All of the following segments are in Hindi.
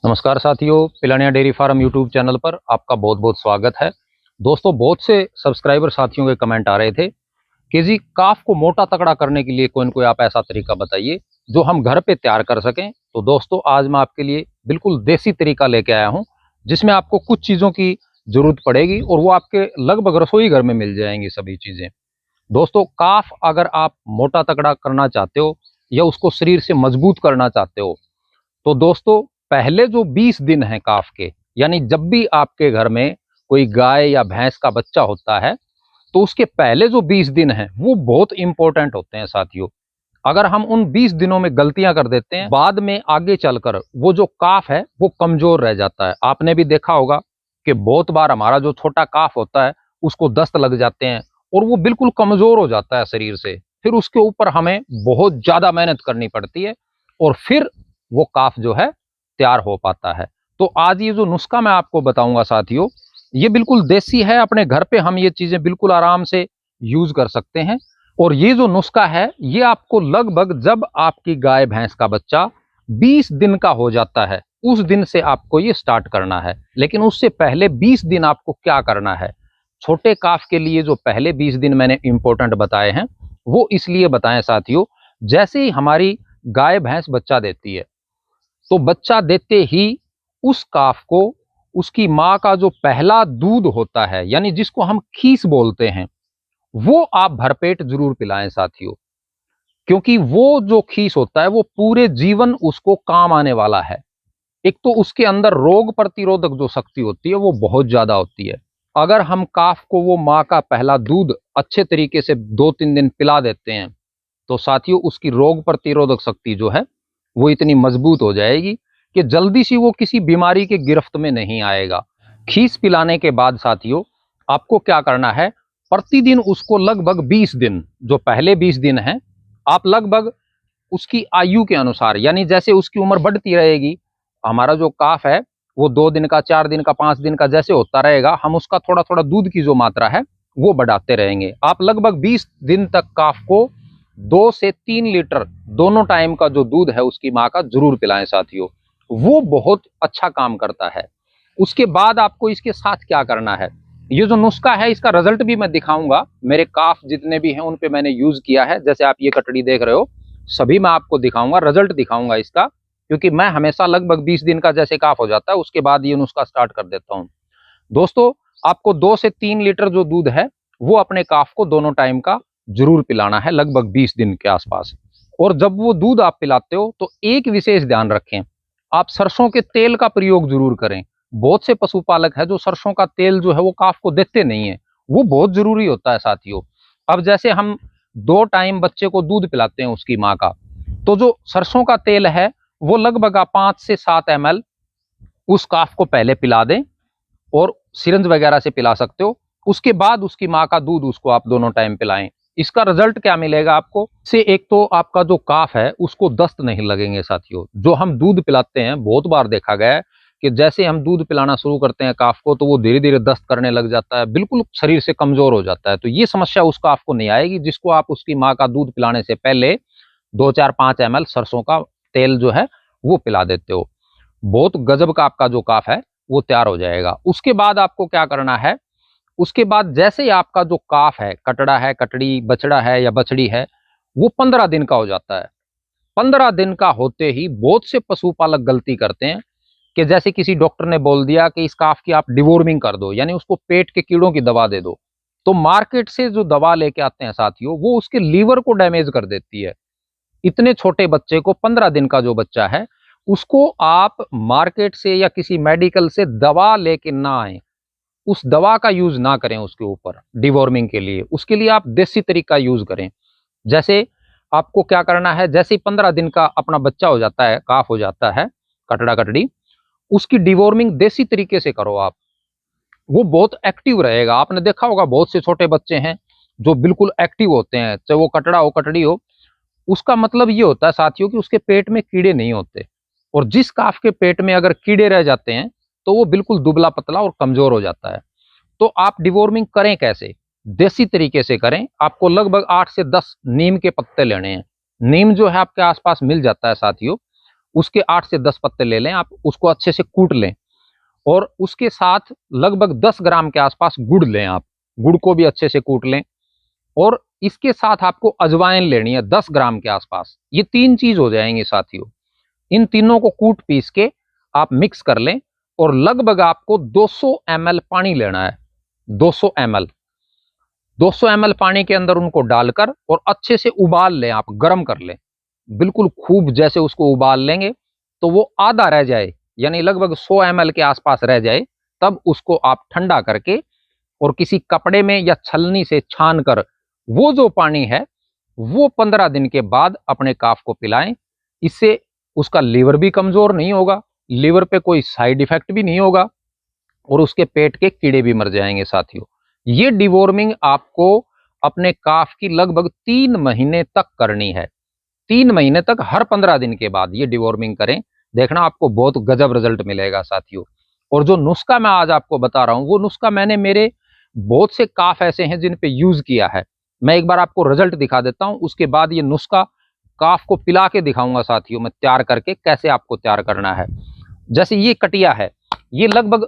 नमस्कार साथियों, Pilania dairy farm YouTube channel पर आपका बहुत बहुत स्वागत है। दोस्तों, बहुत से सब्सक्राइबर साथियों के कमेंट आ रहे थे कि जी काफ को मोटा तगड़ा करने के लिए कोई न कोई आप ऐसा तरीका बताइए जो हम घर पे तैयार कर सकें। तो दोस्तों, आज मैं आपके लिए बिल्कुल देसी तरीका लेके आया हूं, जिसमें आपको कुछ चीज़ों की जरूरत पड़ेगी और वो आपके लगभग रसोई घर में मिल जाएंगी सभी चीज़ें। दोस्तों, काफ अगर आप मोटा तगड़ा करना चाहते हो या उसको शरीर से मजबूत करना चाहते हो, तो दोस्तों पहले जो 20 दिन हैं काफ के, यानी जब भी आपके घर में कोई गाय या भैंस का बच्चा होता है, तो उसके पहले जो 20 दिन हैं वो बहुत इंपॉर्टेंट होते हैं साथियों। अगर हम उन 20 दिनों में गलतियां कर देते हैं, बाद में आगे चलकर वो जो काफ है वो कमजोर रह जाता है। आपने भी देखा होगा कि बहुत बार हमारा जो छोटा काफ होता है उसको दस्त लग जाते हैं और वो बिल्कुल कमजोर हो जाता है शरीर से। फिर उसके ऊपर हमें बहुत ज्यादा मेहनत करनी पड़ती है और फिर वो काफ जो है तैयार हो पाता है। तो आज ये जो नुस्खा मैं आपको बताऊंगा साथियों, ये बिल्कुल देसी है। अपने घर पे हम ये चीजें बिल्कुल आराम से यूज कर सकते हैं। और ये जो नुस्खा है ये आपको लगभग जब आपकी गाय भैंस का बच्चा 20 दिन का हो जाता है उस दिन से आपको ये स्टार्ट करना है। लेकिन उससे पहले 20 दिन आपको क्या करना है? छोटे काफ के लिए जो पहले 20 दिन मैंने इंपॉर्टेंट बताए हैं वो इसलिए बताएं साथियों, जैसे ही हमारी गाय भैंस बच्चा देती है, तो बच्चा देते ही उस काफ को उसकी माँ का जो पहला दूध होता है, यानी जिसको हम खीस बोलते हैं, वो आप भरपेट जरूर पिलाएं साथियों। क्योंकि वो जो खीस होता है वो पूरे जीवन उसको काम आने वाला है। एक तो उसके अंदर रोग प्रतिरोधक जो शक्ति होती है वो बहुत ज्यादा होती है। अगर हम काफ को वो माँ का पहला दूध अच्छे तरीके से 2-3 दिन पिला देते हैं, तो साथियों उसकी रोग प्रतिरोधक शक्ति जो है वो इतनी मजबूत हो जाएगी कि जल्दी से वो किसी बीमारी के गिरफ्त में नहीं आएगा। खीस पिलाने के बाद साथियों आपको क्या करना है? प्रतिदिन उसको लगभग 20 दिन, जो पहले 20 दिन हैं, आप लगभग उसकी आयु के अनुसार, यानी जैसे उसकी उम्र बढ़ती रहेगी, हमारा जो काफ है वो 2 दिन का, 4 दिन का, 5 दिन का जैसे होता रहेगा, हम उसका थोड़ा थोड़ा दूध की जो मात्रा है वो बढ़ाते रहेंगे। आप लगभग 20 दिन तक काफ को 2 से 3 लीटर दोनों टाइम का जो दूध है उसकी माँ का जरूर पिलाएं साथियों। वो बहुत अच्छा काम करता है। उसके बाद आपको इसके साथ क्या करना है? ये जो नुस्खा है इसका रिजल्ट भी मैं दिखाऊंगा। मेरे काफ जितने भी हैं उन पे मैंने यूज किया है। जैसे आप ये कटड़ी देख रहे हो, सभी मैं आपको दिखाऊंगा, रिजल्ट दिखाऊंगा इसका। क्योंकि मैं हमेशा लगभग 20 दिन का जैसे काफ हो जाता है उसके बाद ये नुस्खा स्टार्ट कर देता हूँ। दोस्तों, आपको 2 से 3 लीटर जो दूध है वो अपने काफ को दोनों टाइम का जरूर पिलाना है, लगभग 20 दिन के आसपास। और जब वो दूध आप पिलाते हो तो एक विशेष ध्यान रखें, आप सरसों के तेल का प्रयोग जरूर करें। बहुत से पशुपालक है जो सरसों का तेल जो है वो काफ को देते नहीं है, वो बहुत जरूरी होता है साथियों। अब जैसे हम 2 टाइम बच्चे को दूध पिलाते हैं उसकी माँ का, तो जो सरसों का तेल है वो लगभग आप 5 से 7 ml उस काफ को पहले पिला दें और सिरंज वगैरह से पिला सकते हो। उसके बाद उसकी माँ का दूध उसको आप दोनों टाइम पिलाएं। इसका रिजल्ट क्या मिलेगा आपको? से एक तो आपका जो काफ है उसको दस्त नहीं लगेंगे साथियों। जो हम दूध पिलाते हैं, बहुत बार देखा गया है कि जैसे हम दूध पिलाना शुरू करते हैं काफ को, तो वो धीरे धीरे दस्त करने लग जाता है, बिल्कुल शरीर से कमजोर हो जाता है। तो ये समस्या उस काफ को नहीं आएगी जिसको आप उसकी माँ का दूध पिलाने से पहले 2, 4, 5 ml सरसों का तेल जो है वो पिला देते हो। बहुत गजब का आपका जो काफ है वो तैयार हो जाएगा। उसके बाद आपको क्या करना है? उसके बाद जैसे ही आपका जो काफ है, कटड़ा है, कटड़ी, बछड़ा है या बछड़ी है, वो 15 दिन का हो जाता है। 15 दिन का होते ही बहुत से पशुपालक गलती करते हैं कि जैसे किसी डॉक्टर ने बोल दिया कि इस काफ की आप डिवॉर्मिंग कर दो, यानी उसको पेट के कीड़ों की दवा दे दो। तो मार्केट से जो दवा लेके आते हैं साथियों वो उसके लीवर को डैमेज कर देती है। इतने छोटे बच्चे को, 15 दिन का जो बच्चा है, उसको आप मार्केट से या किसी मेडिकल से दवा लेके ना आए, उस दवा का यूज ना करें उसके ऊपर डिवॉर्मिंग के लिए। उसके लिए आप देसी तरीका यूज करें। जैसे आपको क्या करना है? जैसे ही 15 दिन का अपना बच्चा हो जाता है, काफ हो जाता है, कटड़ा कटड़ी, उसकी डिवॉर्मिंग देसी तरीके से करो आप। वो बहुत एक्टिव रहेगा। आपने देखा होगा बहुत से छोटे बच्चे हैं जो बिल्कुल एक्टिव होते हैं, चाहे वो कटड़ा हो कटड़ी हो। उसका मतलब ये होता है साथियों कि उसके पेट में कीड़े नहीं होते। और जिस काफ के पेट में अगर कीड़े रह जाते हैं तो वो बिल्कुल दुबला पतला और कमजोर हो जाता है। तो आप डिवॉर्मिंग करें कैसे? देसी तरीके से करें। आपको लगभग 8 से 10 नीम के पत्ते लेने हैं। नीम जो है आपके आसपास मिल जाता है साथियों, उसके 8 से 10 पत्ते ले लें आप, उसको अच्छे से कूट लें और उसके साथ लगभग 10 ग्राम के आसपास गुड़ लें आप, गुड़ को भी अच्छे से कूट लें और इसके साथ आपको अजवाइन लेनी है 10 ग्राम के आसपास। ये 3 चीज हो जाएंगी साथियों। इन तीनों को कूट पीस के आप मिक्स कर लें और लगभग आपको 200 ml पानी लेना है। 200 ml 200 ml पानी के अंदर उनको डालकर और अच्छे से उबाल लें आप, गर्म कर लें बिल्कुल खूब। जैसे उसको उबाल लेंगे तो वो आधा रह जाए, यानी लगभग 100 ml के आसपास रह जाए, तब उसको आप ठंडा करके और किसी कपड़े में या छलनी से छान कर वो जो पानी है वो 15 दिन के बाद अपने काफ को पिलाएं। इससे उसका लीवर भी कमजोर नहीं होगा, लीवर पे कोई साइड इफेक्ट भी नहीं होगा और उसके पेट के कीड़े भी मर जाएंगे साथियों। ये डिवॉर्मिंग आपको अपने काफ की लगभग 3 महीने तक करनी है। 3 महीने तक हर 15 दिन के बाद ये डिवॉर्मिंग करें, देखना आपको बहुत गजब रिजल्ट मिलेगा साथियों। और जो नुस्खा मैं आज आपको बता रहा हूं वो नुस्खा मैंने मेरे बहुत से काफ ऐसे हैं जिन पे यूज किया है। मैं एक बार आपको रिजल्ट दिखा देता हूं, उसके बाद ये नुस्खा काफ को पिला के दिखाऊंगा साथियों मैं तैयार करके, कैसे आपको तैयार करना है। जैसे ये कटिया है, ये लगभग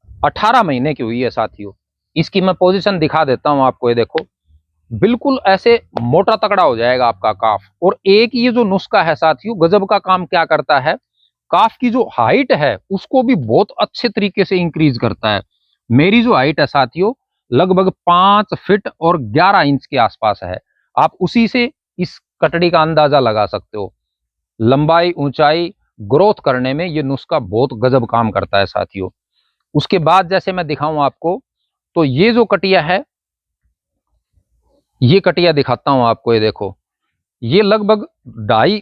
18 महीने की हुई है साथियों। इसकी मैं पोजीशन दिखा देता हूं आपको, ये देखो बिल्कुल ऐसे मोटा तगड़ा हो जाएगा आपका काफ। और एक ये जो नुस्खा है साथियों गजब का काम क्या करता है, काफ की जो हाइट है उसको भी बहुत अच्छे तरीके से इंक्रीज करता है। मेरी जो हाइट है साथियों लगभग 5 फीट और 11 इंच के आसपास है। आप उसी से इस कटड़ी का अंदाजा लगा सकते हो। लंबाई ऊंचाई ग्रोथ करने में ये नुस्खा बहुत गजब काम करता है साथियों। उसके बाद जैसे मैं दिखाऊं आपको, तो ये जो कटिया है, ये कटिया दिखाता हूं आपको, ये देखो ये लगभग 2.5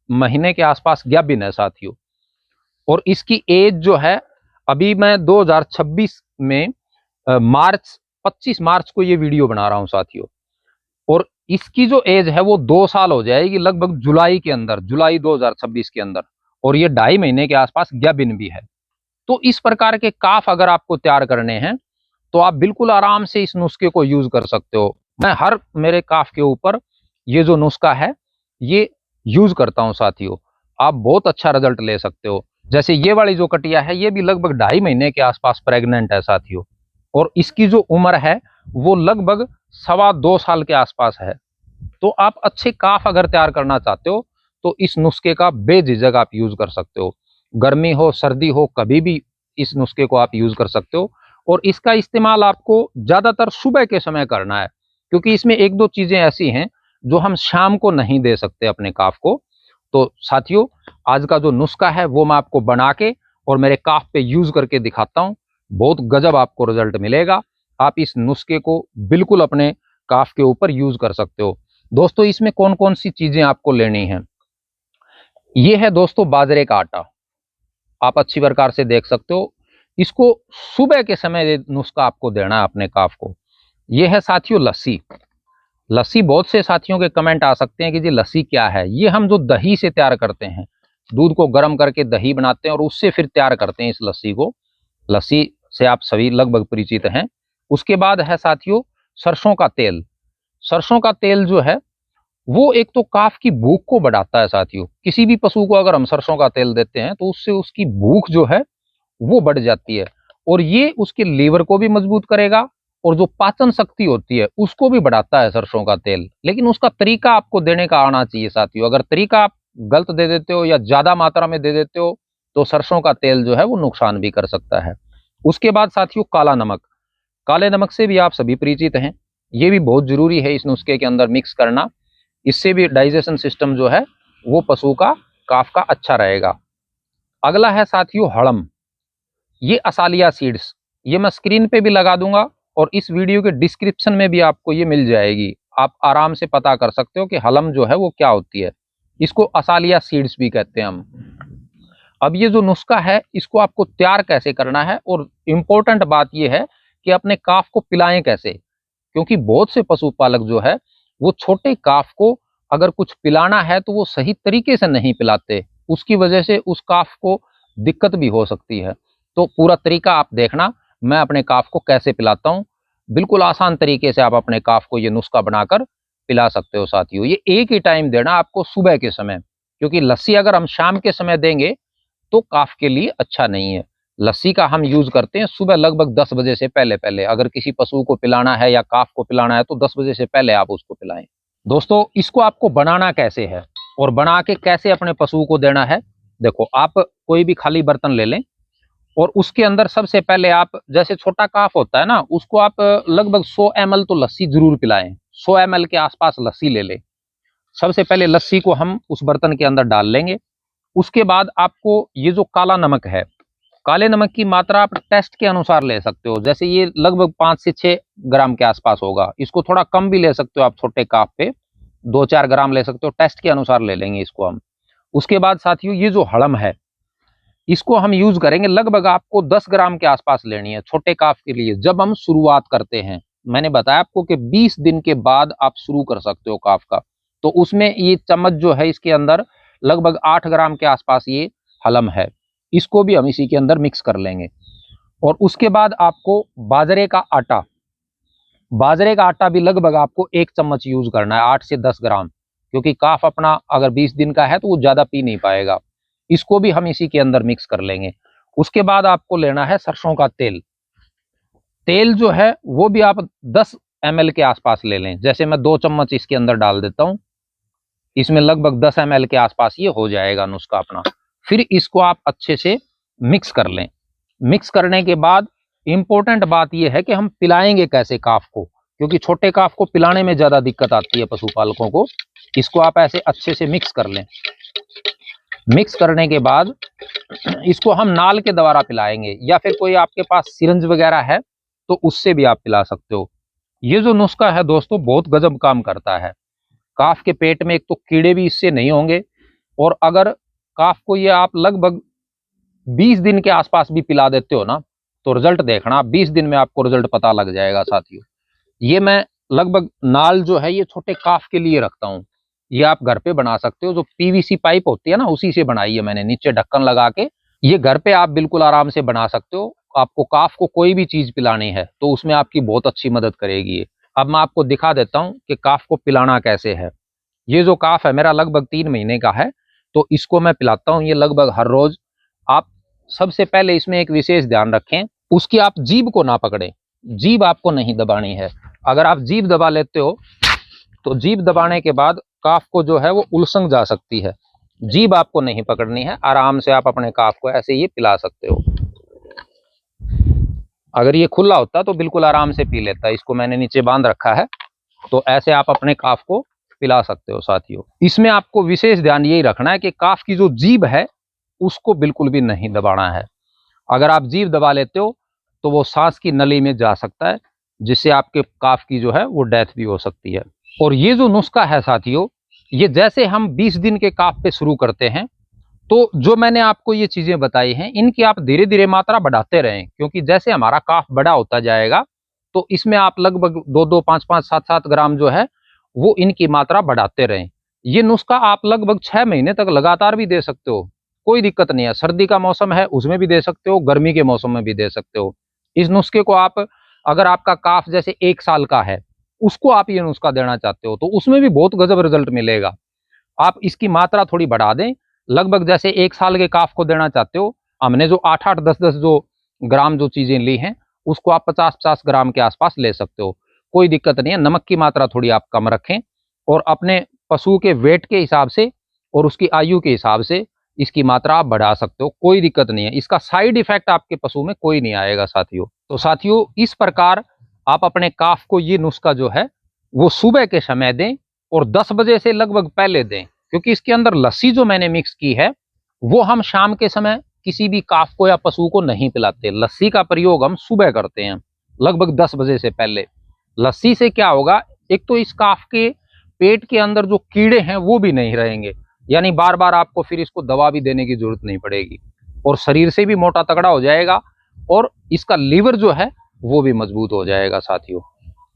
महीने के आसपास गैबिन है साथियों। और इसकी एज जो है, अभी मैं 2026 में मार्च 25 मार्च को ये वीडियो बना रहा हूं साथियों। और इसकी जो एज है वो 2 साल हो जाएगी लगभग जुलाई के अंदर, जुलाई 2026 के अंदर। और ये 2.5 महीने के आसपास गैबिन भी है। तो इस प्रकार के काफ अगर आपको तैयार करने हैं तो आप बिल्कुल आराम से इस नुस्खे को यूज कर सकते हो। मैं हर मेरे काफ के ऊपर ये जो नुस्खा है ये यूज करता हूं साथियों। आप बहुत अच्छा रिजल्ट ले सकते हो। जैसे ये वाली जो कटिया है ये भी लगभग 2.5 महीने के आसपास प्रेग्नेंट है साथियों। और इसकी जो उम्र है वो लगभग 2.25 साल के आसपास है। तो आप अच्छे काफ अगर तैयार करना चाहते हो तो इस नुस्खे का बेझिझक आप यूज कर सकते हो। गर्मी हो सर्दी हो कभी भी इस नुस्खे को आप यूज कर सकते हो। और इसका इस्तेमाल आपको ज्यादातर सुबह के समय करना है, क्योंकि इसमें एक दो चीजें ऐसी हैं जो हम शाम को नहीं दे सकते अपने काफ को। तो साथियों आज का जो नुस्खा है वो मैं आपको बना के और मेरे काफ पे यूज करके दिखाता हूं। बहुत गजब आपको रिजल्ट मिलेगा। आप इस नुस्खे को बिल्कुल अपने काफ के ऊपर यूज कर सकते हो। दोस्तों इसमें कौन कौन सी चीजें आपको लेनी है, ये है दोस्तों बाजरे का आटा, आप अच्छी प्रकार से देख सकते हो। इसको सुबह के समय ये नुस्खा आपको देना है अपने काफ को। ये है साथियों लस्सी। लस्सी बहुत से साथियों के कमेंट आ सकते हैं कि जी लस्सी क्या है। ये हम जो दही से तैयार करते हैं, दूध को गर्म करके दही बनाते हैं और उससे फिर तैयार करते हैं इस लस्सी को। लस्सी से आप सभी लगभग परिचित हैं। उसके बाद है साथियों सरसों का तेल। सरसों का तेल जो है वो एक तो काफ की भूख को बढ़ाता है साथियों। किसी भी पशु को अगर हम सरसों का तेल देते हैं तो उससे उसकी भूख जो है वो बढ़ जाती है और ये उसके लीवर को भी मजबूत करेगा और जो पाचन शक्ति होती है उसको भी बढ़ाता है सरसों का तेल। लेकिन उसका तरीका आपको देने का आना चाहिए साथियों। अगर तरीका आप गलत दे देते हो या ज्यादा मात्रा में दे देते हो तो सरसों का तेल जो है वो नुकसान भी कर सकता है। उसके बाद साथियों काला नमक। काले नमक से भी आप सभी परिचित हैं, ये भी बहुत जरूरी है इस नुस्खे के अंदर मिक्स करना। इससे भी डाइजेशन सिस्टम जो है वो पशु का काफ का अच्छा रहेगा। अगला है साथियों हड़म। ये असालिया सीड्स, ये मैं स्क्रीन पे भी लगा दूंगा और इस वीडियो के डिस्क्रिप्शन में भी आपको ये मिल जाएगी। आप आराम से पता कर सकते हो कि हलम जो है वो क्या होती है। इसको असालिया सीड्स भी कहते हैं हम। अब ये जो नुस्खा है इसको आपको तैयार कैसे करना है, और इंपॉर्टेंट बात ये है कि अपने काफ को पिलाएं कैसे। क्योंकि बहुत से पशुपालक जो है वो छोटे काफ को अगर कुछ पिलाना है तो वो सही तरीके से नहीं पिलाते, उसकी वजह से उस काफ को दिक्कत भी हो सकती है। तो पूरा तरीका आप देखना मैं अपने काफ को कैसे पिलाता हूँ। बिल्कुल आसान तरीके से आप अपने काफ को ये नुस्खा बनाकर पिला सकते हो साथियों। ये एक ही टाइम देना आपको सुबह के समय। क्योंकि लस्सी अगर हम शाम के समय देंगे तो काफ के लिए अच्छा नहीं है। लस्सी का हम यूज करते हैं सुबह लगभग 10 बजे से पहले पहले। अगर किसी पशु को पिलाना है या काफ को पिलाना है तो 10 बजे से पहले आप उसको पिलाएं। दोस्तों, इसको आपको बनाना कैसे है और बना के कैसे अपने पशु को देना है, देखो आप कोई भी खाली बर्तन ले लें और उसके अंदर सबसे पहले आप, जैसे छोटा काफ होता है ना, उसको आप लगभग 100 ml तो लस्सी जरूर पिलाएं। 100 ml के आसपास लस्सी ले लें। सबसे पहले लस्सी को हम उस बर्तन के अंदर डाल लेंगे। उसके बाद आपको ये जो काला नमक है, काले नमक की मात्रा आप टेस्ट के अनुसार ले सकते हो। जैसे ये लगभग 5 से 6 ग्राम के आसपास होगा। इसको थोड़ा कम भी ले सकते हो आप, छोटे काफ पे 2-4 ग्राम ले सकते हो, टेस्ट के अनुसार ले लेंगे इसको हम। उसके बाद साथियों, ये जो हड़म है इसको हम यूज करेंगे, लगभग आपको 10 ग्राम के आसपास लेनी है छोटे काफ के लिए। जब हम शुरुआत करते हैं, मैंने बताया आपको कि 20 दिन के बाद आप शुरू कर सकते हो काफ का, तो उसमें ये चम्मच जो है इसके अंदर लगभग 8 ग्राम के आसपास ये हलम है। इसको भी हम इसी के अंदर मिक्स कर लेंगे। और उसके बाद आपको बाजरे का आटा, बाजरे का आटा भी लगभग आपको 1 चम्मच यूज करना है, 8 से 10 ग्राम, क्योंकि काफ अपना अगर 20 दिन का है तो वो ज्यादा पी नहीं पाएगा। इसको भी हम इसी के अंदर मिक्स कर लेंगे। उसके बाद आपको लेना है सरसों का तेल। तेल जो है वो भी आप 10 ml के आसपास ले लें। जैसे मैं 2 चम्मच इसके अंदर डाल देता हूं, इसमें लगभग 10 ml के आसपास ये हो जाएगा नुस्खा अपना। फिर इसको आप अच्छे से मिक्स कर लें। मिक्स करने के बाद इंपॉर्टेंट बात यह है कि हम पिलाएंगे कैसे काफ को, क्योंकि छोटे काफ को पिलाने में ज्यादा दिक्कत आती है पशुपालकों को। इसको आप ऐसे अच्छे से मिक्स कर लें। मिक्स करने के बाद इसको हम नाल के द्वारा पिलाएंगे, या फिर कोई आपके पास सिरंज वगैरह है तो उससे भी आप पिला सकते हो। ये जो नुस्खा है दोस्तों बहुत गजब काम करता है। काफ के पेट में एक तो कीड़े भी इससे नहीं होंगे, और अगर काफ को ये आप लगभग 20 दिन के आसपास भी पिला देते हो ना, तो रिजल्ट देखना, 20 दिन में आपको रिजल्ट पता लग जाएगा साथियों। ये मैं लगभग नाल जो है ये छोटे काफ के लिए रखता हूँ। ये आप घर पे बना सकते हो, जो पीवीसी पाइप होती है ना उसी से बनाई है मैंने, नीचे ढक्कन लगा के। ये घर पे आप बिल्कुल आराम से बना सकते हो। आपको काफ को कोई भी चीज पिलानी है तो उसमें आपकी बहुत अच्छी मदद करेगी ये। अब मैं आपको दिखा देता हूँ कि काफ को पिलाना कैसे है। ये जो काफ है मेरा लगभग 3 महीने का है, तो इसको मैं पिलाता हूँ ये लगभग हर रोज। आप सबसे पहले इसमें एक विशेष ध्यान रखें, उसकी आप जीभ को ना पकड़ें। जीभ आपको नहीं दबानी है। अगर आप जीभ दबा लेते हो तो जीभ दबाने के बाद काफ को जो है वो उलसंग जा सकती है। जीभ आपको नहीं पकड़नी है, आराम से आप अपने काफ को ऐसे ही पिला सकते हो। अगर ये खुला होता तो बिल्कुल आराम से पी लेता। इसको मैंने नीचे बांध रखा है, तो ऐसे आप अपने काफ को पिला सकते हो साथियों। इसमें आपको विशेष ध्यान यही रखना है कि काफ की जो जीभ है उसको बिल्कुल भी नहीं दबाना है। अगर आप जीभ दबा लेते हो तो वो सांस की नली में जा सकता है, जिससे आपके काफ की जो है वो डेथ भी हो सकती है। और ये जो नुस्खा है साथियों, ये जैसे हम 20 दिन के काफ पे शुरू करते हैं, तो जो मैंने आपको ये चीजें बताई हैं इनकी आप धीरे धीरे मात्रा बढ़ाते रहें, क्योंकि जैसे हमारा काफ बड़ा होता जाएगा तो इसमें आप लगभग 2-2, 5-5, 7-7 ग्राम जो है वो इनकी मात्रा बढ़ाते रहें। ये नुस्खा आप लगभग 6 महीने तक लगातार भी दे सकते हो, कोई दिक्कत नहीं है। सर्दी का मौसम है उसमें भी दे सकते हो, गर्मी के मौसम में भी दे सकते हो। इस नुस्खे को आप, अगर आपका काफ जैसे 1 साल का है उसको आप ये नुस्खा देना चाहते हो तो उसमें भी बहुत गजब रिजल्ट मिलेगा। आप इसकी मात्रा थोड़ी बढ़ा दें। लगभग जैसे 1 साल के काफ को देना चाहते हो, हमने जो 8-8, 10-10 जो ग्राम जो चीजें ली हैं उसको आप 50-50 ग्राम के आसपास ले सकते हो, कोई दिक्कत नहीं है। नमक की मात्रा थोड़ी आप कम रखें और अपने पशु के वेट के हिसाब से और उसकी आयु के हिसाब से इसकी मात्रा आप बढ़ा सकते हो, कोई दिक्कत नहीं है। इसका साइड इफेक्ट आपके पशु में कोई नहीं आएगा साथियों। तो साथियों, इस प्रकार आप अपने काफ को ये नुस्खा जो है वो सुबह के समय दें और 10 बजे से लगभग पहले दें, क्योंकि इसके अंदर लस्सी जो मैंने मिक्स की है वो हम शाम के समय किसी भी काफ को या पशु को नहीं पिलाते। लस्सी का प्रयोग हम सुबह करते हैं लगभग 10 बजे से पहले। लस्सी से क्या होगा, एक तो इस काफ के पेट के अंदर जो कीड़े हैं वो भी नहीं रहेंगे, यानी बार बार आपको फिर इसको दवा भी देने की जरूरत नहीं पड़ेगी, और शरीर से भी मोटा तगड़ा हो जाएगा और इसका लीवर जो है वो भी मजबूत हो जाएगा साथियों।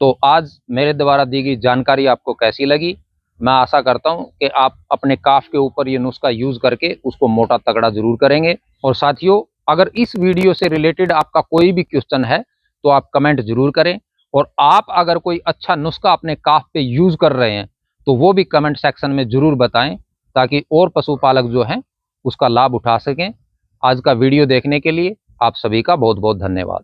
तो आज मेरे द्वारा दी गई जानकारी आपको कैसी लगी? मैं आशा करता हूं कि आप अपने काफ के ऊपर ये नुस्खा यूज करके उसको मोटा तगड़ा जरूर करेंगे। और साथियों, अगर इस वीडियो से रिलेटेड आपका कोई भी क्वेश्चन है तो आप कमेंट जरूर करें, और आप अगर कोई अच्छा नुस्खा अपने काफ पे यूज कर रहे हैं तो वो भी कमेंट सेक्शन में जरूर बताएं। ताकि और पशुपालक जो हैं उसका लाभ उठा सकें। आज का वीडियो देखने के लिए आप सभी का बहुत बहुत धन्यवाद।